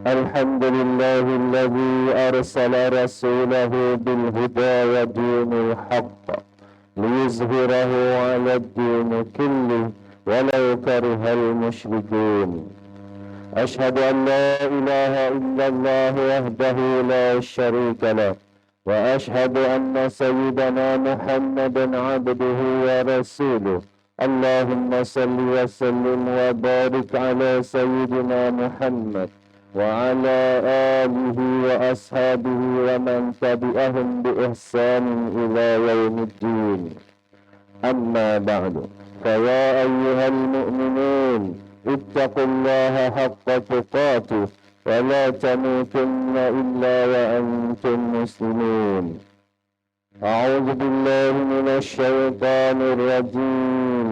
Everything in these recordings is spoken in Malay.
الحمد لله الذي أرسل رسوله بالهدى ودين الحق ليظهره على الدين كله ولو كره المشركون. أشهد أن لا إله إلا الله وحده لا شريك له، وأشهد أن سيدنا محمدا عبده ورسوله. اللهم صل وسلم وبارك على سيدنا محمد وعلى آله وأصحابه ومن تبعهم بإحسان إلى يوم الدين. أما بعد، فيا أيها المؤمنون اتقوا الله حق تقاته ولا تموتن إلا وأنتم مسلمون. أعوذ بالله من الشيطان الرجيم.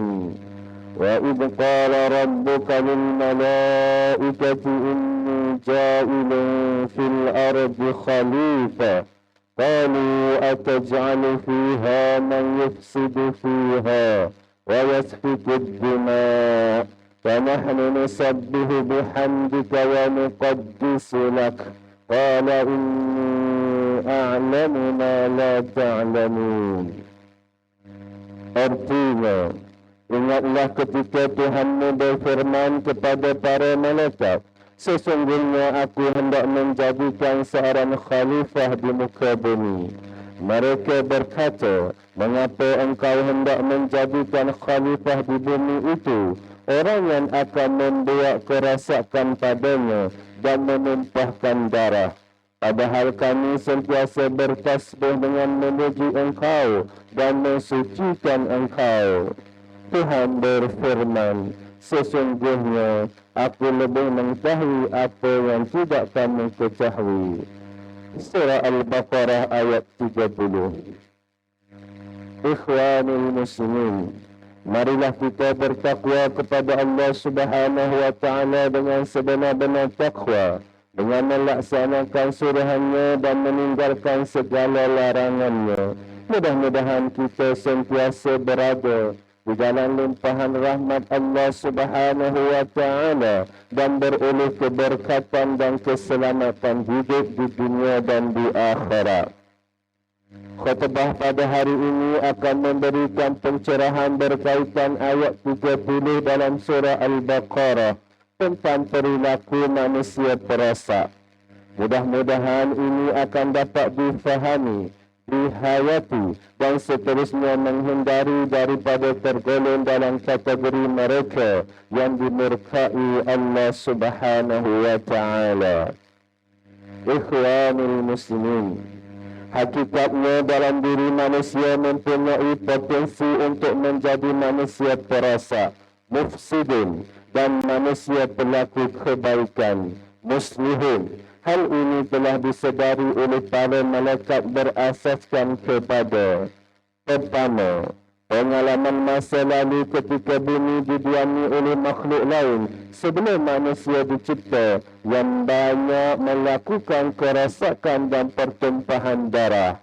وإذ قال ربك للملائكة إني جاعل في الأرض خليفة قالوا أتجعل فيها من يفسد فيها ويسفك الدماء فنحن نسبح بحمدك ونقدس لك قال إني أعلم ما لا تعلمون. Artinya, ingatlah ketika Tuhanmu berfirman kepada para malaikat, sesungguhnya aku hendak menjadikan seorang khalifah di muka bumi. Mereka berkata, mengapa engkau hendak menjadikan khalifah di bumi itu? Orang yang akan membuat kerosakan padanya dan menumpahkan darah. Padahal kami sentiasa bertasbih dengan memuji engkau dan mensucikan engkau. Tuhan berfirman, sesungguhnya aku lebih mengetahui apa yang tidak kamu ketahui. Surah Al-Baqarah ayat 30. Ikhwanul muslimin, marilah kita bertakwa kepada Allah Subhanahu wa taala dengan sebenar-benar takwa, dengan melaksanakan suruhannya dan meninggalkan segala larangannya. Mudah-mudahan kita sentiasa berada di dalam limpahan rahmat Allah Subhanahu wa taala dan beroleh keberkatan dan keselamatan hidup di dunia dan di akhirat. Khutbah pada hari ini akan memberikan pencerahan berkaitan ayat 30 dalam surah Al-Baqarah tentang perilaku manusia perosak. Mudah-mudahan ini akan dapat difahami, dihayati dan seterusnya menghindari daripada tergolong dalam kategori mereka yang dimurkai Allah Subhanahu wa taala. Ikhwanul muslimin, hakikatnya dalam diri manusia mempunyai potensi untuk menjadi manusia perosak, mufsidin, dan manusia pelaku kebaikan, muslihun. Hal ini telah disedari oleh para malaikat berasaskan kepada pertama, pengalaman masa lalu ketika bumi didiami oleh makhluk lain sebelum manusia dicipta yang banyak melakukan kerosakan dan pertumpahan darah.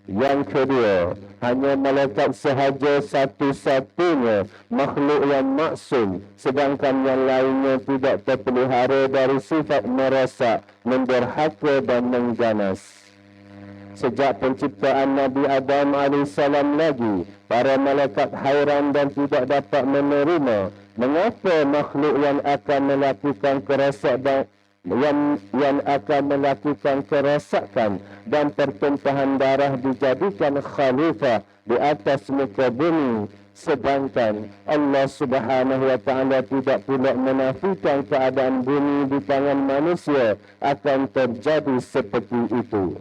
Yang kedua, hanya malaikat sahaja satu-satunya makhluk yang maksum, sedangkan yang lainnya tidak terpelihara dari sifat merosak, menderhaka dan mengganas. Sejak penciptaan Nabi Adam AS lagi, para malaikat hairan dan tidak dapat menerima mengapa makhluk yang akan melakukan kerosakan dan pertumpahan darah dijadikan khalifah di atas muka bumi, sedangkan Allah Subhanahu wa taala tidak pula menafikan keadaan bumi di tangan manusia akan terjadi seperti itu.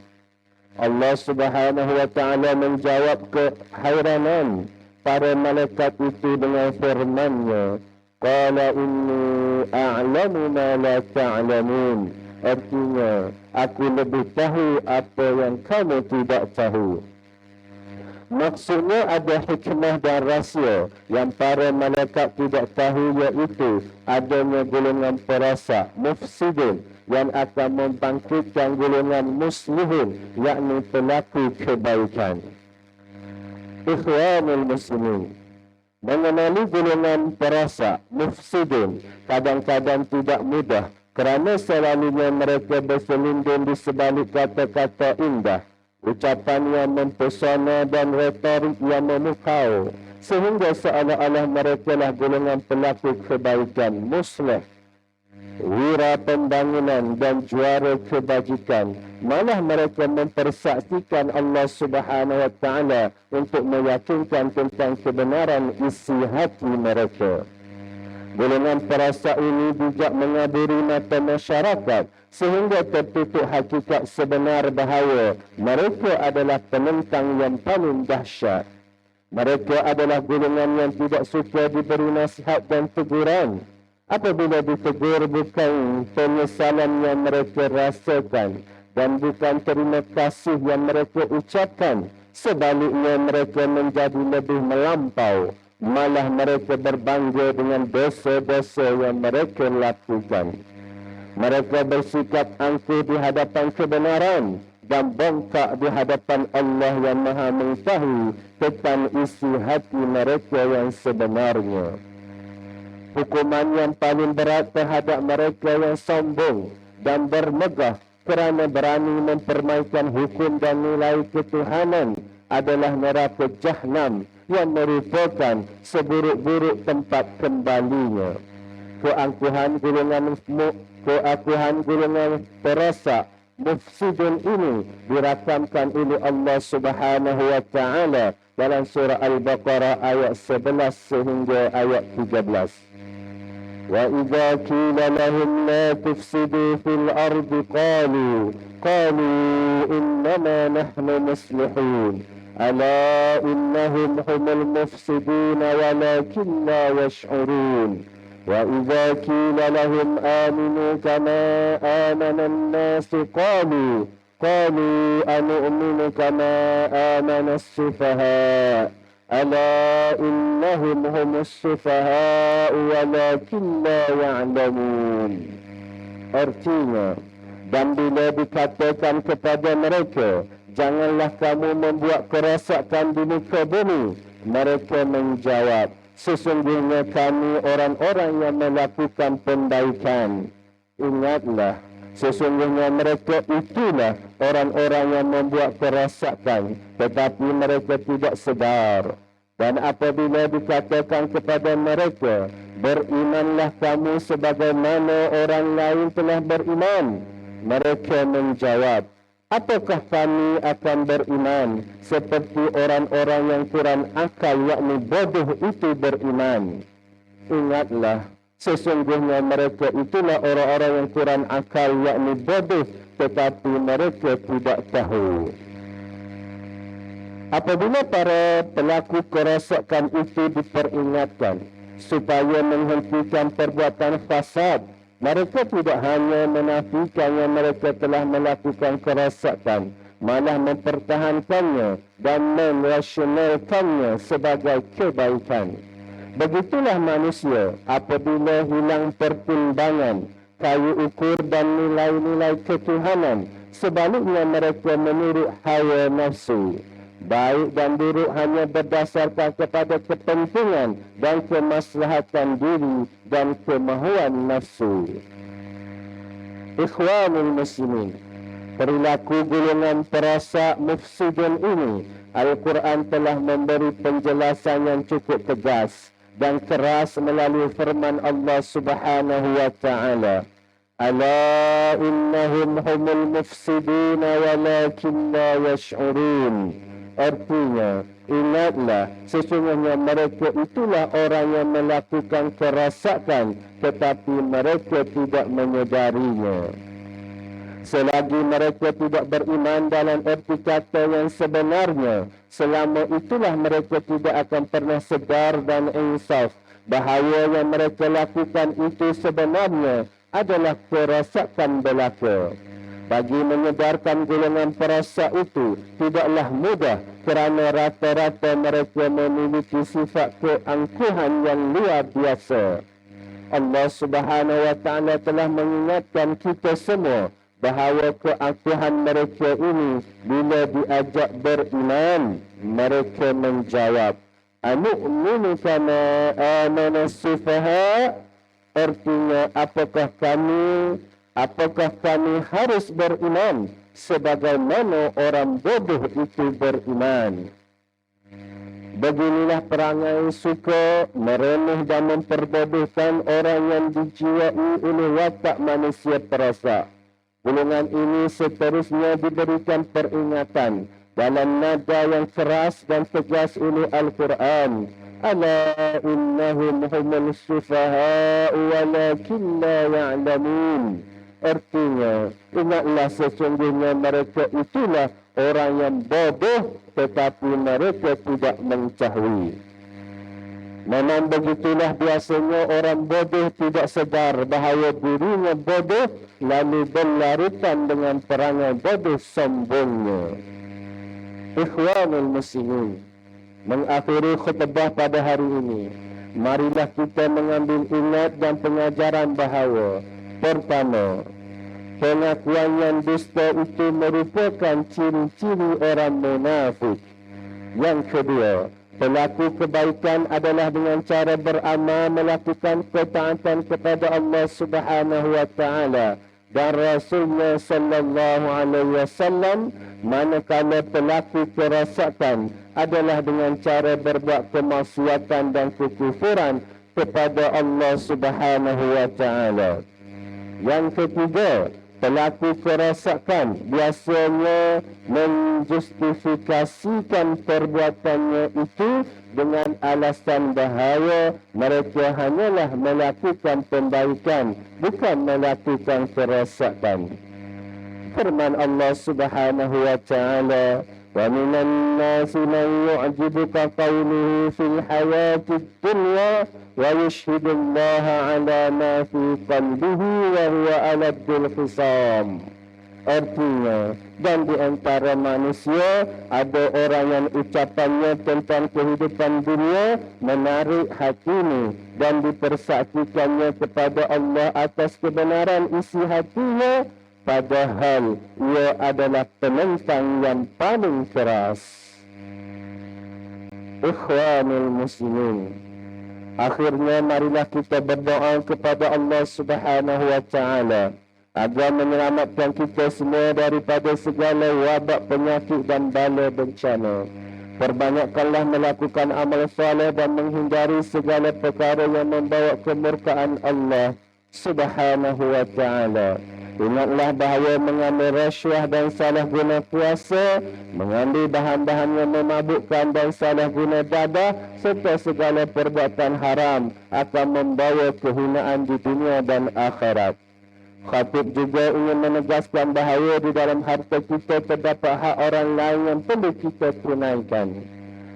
Allah Subhanahu wa taala menjawab kehairanan para malaikat itu dengan firman-Nya, qala inni a'lamu ma la ta'lamun. Artinya, aku lebih tahu apa yang kamu tidak tahu. Maksudnya ada hikmah dan rahsia yang para malaikat tidak tahu, iaitu adanya golongan perosak, mufsidin, yang akan membangkitkan golongan muslimin, yakni pelaku kebaikan. Ikhwanul muslimin, mengenali golongan perosak, mufsidin, kadang-kadang tidak mudah kerana selalunya mereka berselindung di sebalik kata-kata indah, ucapan yang mempesona dan retorik yang memukau, sehingga seolah-olah mereka lah golongan pelaku kebaikan, muslih, wira pembangunan dan juara kebajikan. Malah mereka mempersaksikan Allah Subhanahu wa taala untuk meyakinkan tentang kebenaran isi hati mereka. Golongan perasa ini bijak mengaburi mata masyarakat sehingga tertutup hakikat sebenar bahawa mereka adalah penentang yang paling dahsyat. Mereka adalah golongan yang tidak suka diberi nasihat dan teguran. Apabila ditegur, bukan penyesalan yang mereka rasakan dan bukan terima kasih yang mereka ucapkan. Sebaliknya mereka menjadi lebih melampau. Malah mereka berbangga dengan dosa-dosa yang mereka lakukan. Mereka bersikap angkuh di hadapan kebenaran dan bongkak di hadapan Allah yang Maha mengetahui tentang isi hati mereka yang sebenarnya. Hukuman yang paling berat terhadap mereka yang sombong dan bermegah kerana berani mempermainkan hukum dan nilai ketuhanan adalah neraka Jahannam yang merupakan seburuk-buruk tempat kembalinya. Keangkuhan golongan perasa mufsidun ini dirakamkan oleh Allah Subhanahu wa taala dalam surah Al-Baqarah ayat 11 sehingga ayat 13. وَإِذَا قِيلَ لَهُمْ لَا تُفْسِدُوا فِي الْأَرْضِ قَالُوا إِنَّمَا نَحْنُ مُصْلِحُونَ أَلَا إِنَّهُمْ هُمُ الْمُفْسِدُونَ وَلَكِنْ لَا يَشْعُرُونَ وَإِذَا قِيلَ لَهُمْ آمِنُوا كَمَا آمَنَ النَّاسُ قَالُوا أَنُؤْمِنُ كَمَا آمَنَ السُّفَهَاءُ ألا إنهم هم السفهاء ولكن لا يعلمون. Artinya, dan bila dikatakan kepada mereka, janganlah kamu membuat kerosakan di muka bumi, mereka menjawab, sesungguhnya kami orang-orang yang melakukan pembaikan. Ingatlah, sesungguhnya mereka itulah orang-orang yang membuat kerosakan, tetapi mereka tidak sedar. Dan apabila dikatakan kepada mereka, berimanlah kamu sebagaimana orang lain telah beriman, mereka menjawab, apakah kami akan beriman seperti orang-orang yang kurang akal, yakni bodoh itu beriman. Ingatlah, sesungguhnya mereka itulah orang-orang yang kurang akal, yakni bodoh, tetapi mereka tidak tahu. Apabila para pelaku kerosakan itu diperingatkan supaya menghentikan perbuatan fasad, mereka tidak hanya menafikan yang mereka telah melakukan kerosakan, malah mempertahankannya dan merasionalkannya sebagai kebaikan. Begitulah manusia apabila hilang pertimbangan, kayu ukur dan nilai-nilai ketuhanan, sebaliknya mereka menurut hawa nafsu. Baik dan buruk hanya berdasarkan kepada kepentingan dan kemaslahatan diri dan kemahuan nafsu. Ikhwanul muslimin, perilaku golongan perasa mufsidun ini, Al-Quran telah memberi penjelasan yang cukup tegas dan keras melalui firman Allah Subhanahu wa taala. Ala innahum humul mufsiduna walakin la yash'urun. Artinya, ingatlah, sesungguhnya mereka itulah orang yang melakukan kerosakan, tetapi mereka tidak menyedarinya. Selagi mereka tidak beriman dalam erti kata yang sebenarnya, selama itulah mereka tidak akan pernah sedar dan insaf bahawa yang mereka lakukan itu sebenarnya adalah kerosakan belaka. Bagi menyedarkan golongan perasa itu tidaklah mudah kerana rata-rata mereka memiliki sifat keangkuhan yang luar biasa. Allah Subhanahu wa taala telah mengingatkan kita semua bahawa keangkuhan mereka ini bila diajak beriman, mereka menjawab, anu'minu kama amana sufaha. Artinya, apakah kami harus beriman sebagaimana orang bodoh itu beriman? Beginilah perangai suka, meremeh dan memperbodohkan orang yang dijiwai oleh watak manusia perasa. Golongan ini seterusnya diberikan peringatan dalam nada yang keras dan tegas oleh Al-Quran. Ala innahum humul sufaha'u walakin la ya'lamun. Artinya, ingatlah sesungguhnya mereka itulah orang yang bodoh tetapi mereka tidak mengetahui. Memang begitulah biasanya orang bodoh tidak sedar bahawa dirinya bodoh lalu berlarutan dengan perangai bodoh sombongnya. Ikhwanul muslimin, mengakhiri khutbah pada hari ini, marilah kita mengambil ingat dan pengajaran bahawa pertama, pengakuan yang dusta itu merupakan ciri-ciri orang munafik. Yang kedua, pelaku kebaikan adalah dengan cara beramal melakukan ketaatan kepada Allah Subhanahu wa taala dan Rasulnya sallallahu alaihi wasallam, manakala pelaku kerosakan adalah dengan cara berbuat kemaksiatan dan kekufuran kepada Allah Subhanahu wa taala. Yang ketiga, pelaku kerosakan biasanya menjustifikasikan perbuatannya itu dengan alasan bahawa mereka hanyalah melakukan pembaikan, bukan melakukan kerosakan. Firman Allah Subhanahu wa taala, wa minan nasi man yu'jibuka qawluhu fil hayatid dunya wa yushhidullaha ala ma fi qalbihi wa huwa aladul khisam. Artinya, dan di antara manusia ada orang yang ucapannya tentang kehidupan dunia menarik hatinya dan dipersaksikannya kepada Allah atas kebenaran isi hatinya, padahal ia adalah penentang yang paling keras. Ikhwanul muslimin, akhirnya marilah kita berdoa kepada Allah Subhanahu wa taala agar menyelamatkan kita semua daripada segala wabak penyakit dan bala bencana. Perbanyakkanlah melakukan amal saleh dan menghindari segala perkara yang membawa kemurkaan Allah Subhanahu wa taala. Ingatlah bahawa mengambil rasuah dan salah guna kuasa, mengambil bahan-bahan yang memabukkan dan salah guna dadah, serta segala perbuatan haram akan membawa kehinaan di dunia dan akhirat. Khatib juga ingin menegaskan bahawa di dalam harta kita terdapat hak orang lain yang perlu kita tunaikan.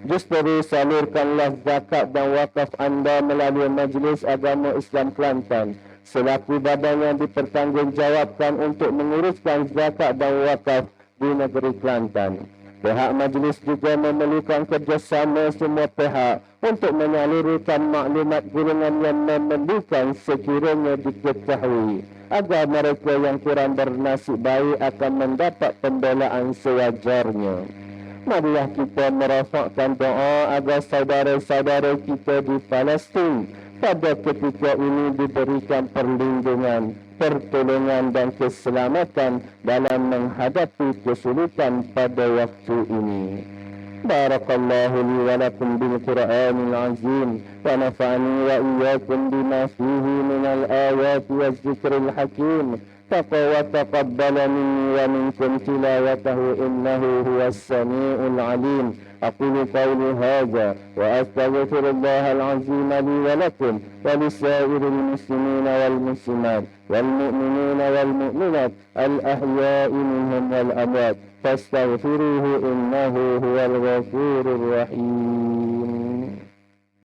Justru salurkanlah zakat dan wakaf anda melalui Majlis Agama Islam Kelantan selaku badan yang dipertanggungjawabkan untuk menguruskan zakat dan wakaf di negeri Kelantan. Pihak majlis juga memerlukan kerjasama semua pihak untuk menyalurkan maklumat golongan yang memerlukan sekiranya diketahui, agar mereka yang kurang bernasib baik akan mendapat pembelaan sewajarnya. Marilah kita merafakkan doa agar saudara-saudara kita di Palestin pada ketika ini diberikan perlindungan, pertolongan dan keselamatan dalam menghadapi kesulitan pada waktu ini. Barakallahu li wa lakum bil Qur'anil azim wa nafa'ani wa iyyakum bima fihi minal ayati waz zikril hakim. وتقبل مني ومنكم تلاوته إنه هو السميع العليم. أقول قولي هذا وأستغفر الله العظيم لي ولكم ولسائر المسلمين والمسلمات والمؤمنين والمؤمنات الأحياء منهم والأموات فاستغفروه إنه هو الغفور الرحيم.